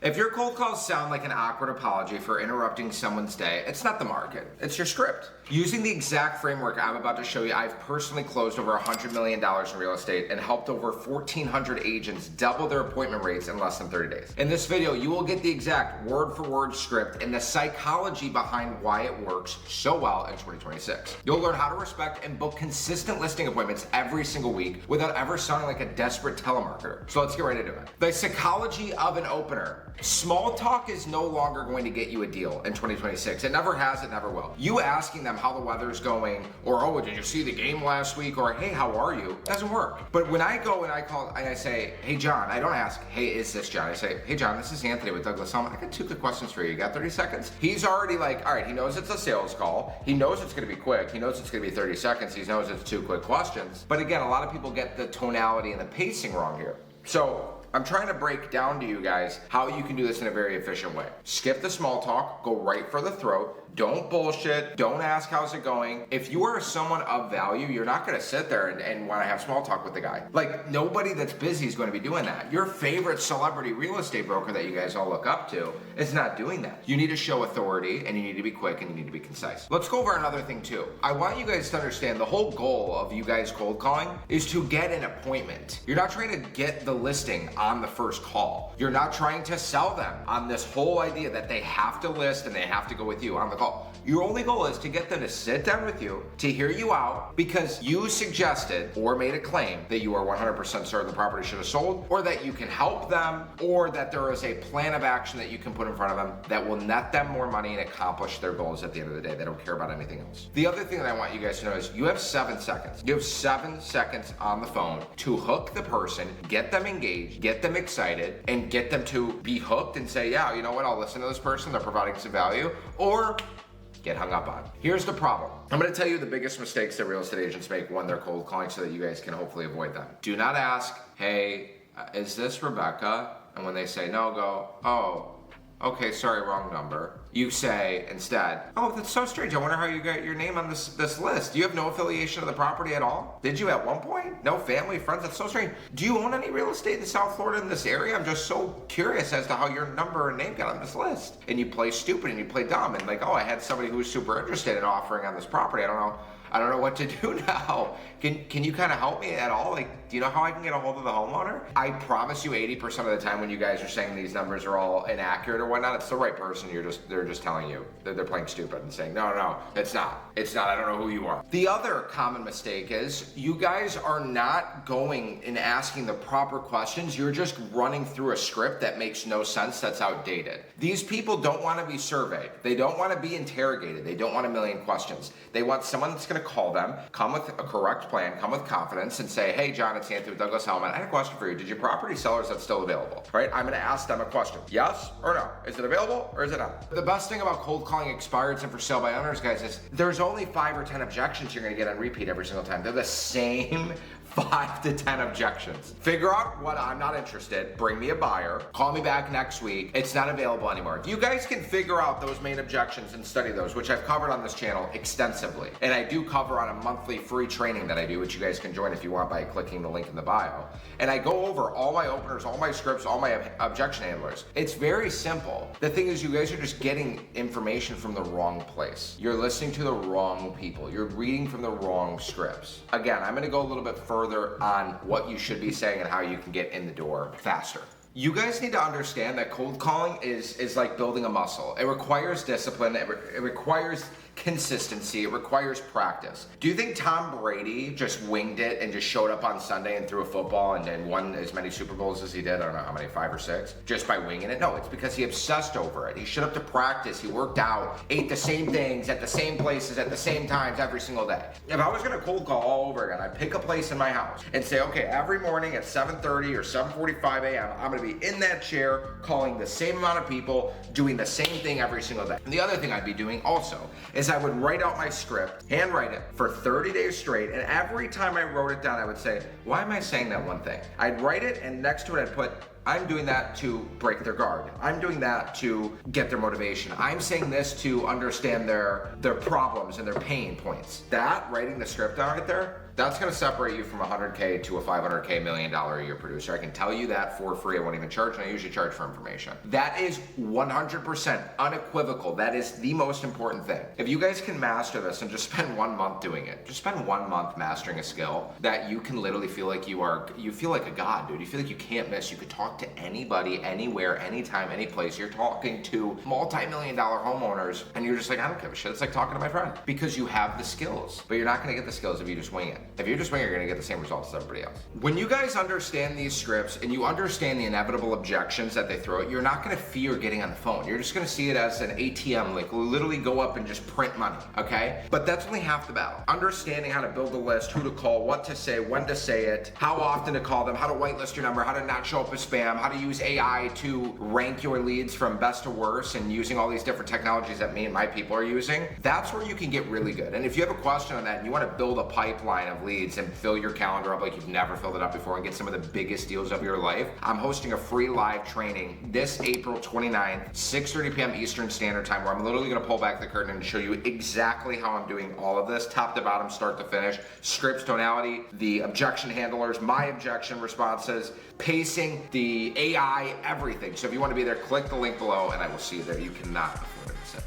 If your cold calls sound like an awkward apology for interrupting someone's day, it's not the market, it's your script. Using the exact framework I'm about to show you, I've personally closed over $100 million in real estate and helped over 1,400 agents double their appointment rates in less than 30 days. In this video, you will get the exact word-for-word script and the psychology behind why it works so well in 2026. You'll learn how to respect and book consistent listing appointments every single week without ever sounding like a desperate telemarketer. So let's get right into it. The psychology of an opener. Small talk is no longer going to get you a deal in 2026. It never has, it never will. You asking them how the weather's going, or oh, did you see the game last week, or hey, how are you, doesn't work. But when I go and I call and I say, hey John, I don't ask, hey, is this John? I say, hey John, this is Anthony with Douglas Elliman. I got 2 quick questions for you. You got 30 seconds? He's already like, all right, he knows it's a sales call. He knows it's gonna be quick. He knows it's gonna be 30 seconds. He knows it's 2 quick questions. But again, a lot of people get the tonality and the pacing wrong here. So I'm trying to break down to you guys how you can do this in a very efficient way. Skip the small talk, go right for the throat. Don't bullshit, don't ask how's it going. If you are someone of value, you're not gonna sit there and wanna have small talk with the guy. Like, nobody that's busy is gonna be doing that. Your favorite celebrity real estate broker that you guys all look up to is not doing that. You need to show authority, and you need to be quick, and you need to be concise. Let's go over another thing too. I want you guys to understand the whole goal of you guys cold calling is to get an appointment. You're not trying to get the listing on the first call. You're not trying to sell them on this whole idea that they have to list and they have to go with you on the call. Your only goal is to get them to sit down with you, to hear you out, because you suggested or made a claim that you are 100% certain the property should have sold, or that you can help them, or that there is a plan of action that you can put in front of them that will net them more money and accomplish their goals at the end of the day. They don't care about anything else. The other thing that I want you guys to know is you have 7 seconds. You have 7 seconds on the phone to hook the person, get them engaged, get them excited, and get them to be hooked and say, yeah, you know what, I'll listen to this person, they're providing some value, or get hung up on. Here's the problem. I'm gonna tell you the biggest mistakes that real estate agents make when they're cold calling so that you guys can hopefully avoid them. Do not ask, hey, is this Rebecca? And when they say no, go, oh, okay, sorry, wrong number. You say instead, oh, that's so strange. I wonder how you got your name on this list. Do you have no affiliation of the property at all? Did you at one point? No family, friends? That's so strange. Do you own any real estate in South Florida in this area? I'm just so curious as to how your number and name got on this list. And you play stupid and you play dumb and like, oh, I had somebody who was super interested in offering on this property. I don't know what to do now. Can you kind of help me at all? Like, do you know how I can get a hold of the homeowner? I promise you 80% of the time when you guys are saying these numbers are all inaccurate or whatnot, it's the right person. They're just telling you that they're playing stupid and saying, no, it's not. I don't know who you are. The other common mistake is you guys are not going and asking the proper questions. You're just running through a script that makes no sense, that's outdated. These people don't want to be surveyed. They don't want to be interrogated. They don't want a million questions. They want someone that's going to call them, come with a correct plan, come with confidence, and say, hey John, it's Anthony with Douglas Elliman. I had a question for you. Did your property sell or is that still available? Right? I'm gonna ask them a question. Yes or no? Is it available or is it not? The best thing about cold calling expireds and for sale by owners, guys, is there's only 5 or 10 objections you're gonna get on repeat every single time. They're the same 5 to 10 objections. Figure out what I'm not interested, bring me a buyer, call me back next week, it's not available anymore. If you guys can figure out those main objections and study those, which I've covered on this channel extensively, and I do cover on a monthly free training that I do, which you guys can join if you want by clicking the link in the bio. And I go over all my openers, all my scripts, all my objection handlers. It's very simple. The thing is, you guys are just getting information from the wrong place. You're listening to the wrong people. You're reading from the wrong scripts. Again, I'm gonna go a little bit further on what you should be saying and how you can get in the door faster. You guys need to understand that cold calling is like building a muscle. It requires discipline, it requires consistency, it requires practice. Do you think Tom Brady just winged it and just showed up on Sunday and threw a football and won as many Super Bowls as he did? I don't know how many, 5 or 6, just by winging it? No, it's because he obsessed over it. He showed up to practice, he worked out, ate the same things at the same places at the same times every single day. If I was gonna cold call all over again, I'd pick a place in my house and say, okay, every morning at 7:30 or 7:45 a.m., I'm gonna be in that chair calling the same amount of people, doing the same thing every single day. And the other thing I'd be doing also is I would write out my script, handwrite it for 30 days straight, and every time I wrote it down, I would say, why am I saying that one thing? I'd write it, and next to it I'd put, I'm doing that to break their guard. I'm doing that to get their motivation. I'm saying this to understand their problems and their pain points. That, writing the script down right there, That's gonna separate you from a 100K to a 500K $1 million a year producer. I can tell you that for free. I won't even charge, and I usually charge for information. That is 100% unequivocal. That is the most important thing. If you guys can master this and just spend 1 month doing it, just spend 1 month mastering a skill that you can literally feel like you feel like a god, dude. You feel like you can't miss. You could talk to anybody, anywhere, anytime, any place. You're talking to multi-million-dollar homeowners, and you're just like, I don't give a shit. It's like talking to my friend, because you have the skills. But you're not gonna get the skills if you just wing it. If you just wing it, you're gonna get the same results as everybody else. When you guys understand these scripts and you understand the inevitable objections that they throw at you, you're not gonna fear getting on the phone. You're just gonna see it as an ATM, like literally go up and just print money, okay? But that's only half the battle. Understanding how to build a list, who to call, what to say, when to say it, how often to call them, how to whitelist your number, how to not show up as spam, how to use AI to rank your leads from best to worst, and using all these different technologies that me and my people are using. That's where you can get really good. And if you have a question on that and you wanna build a pipeline of leads and fill your calendar up like you've never filled it up before and get some of the biggest deals of your life, I'm hosting a free live training this April 29th, 6:30 p.m. Eastern Standard Time, where I'm literally gonna pull back the curtain and show you exactly how I'm doing all of this, top to bottom, start to finish, scripts, tonality, the objection handlers, my objection responses, pacing, the AI, everything. So if you wanna be there, click the link below and I will see you there. You cannot afford to miss it.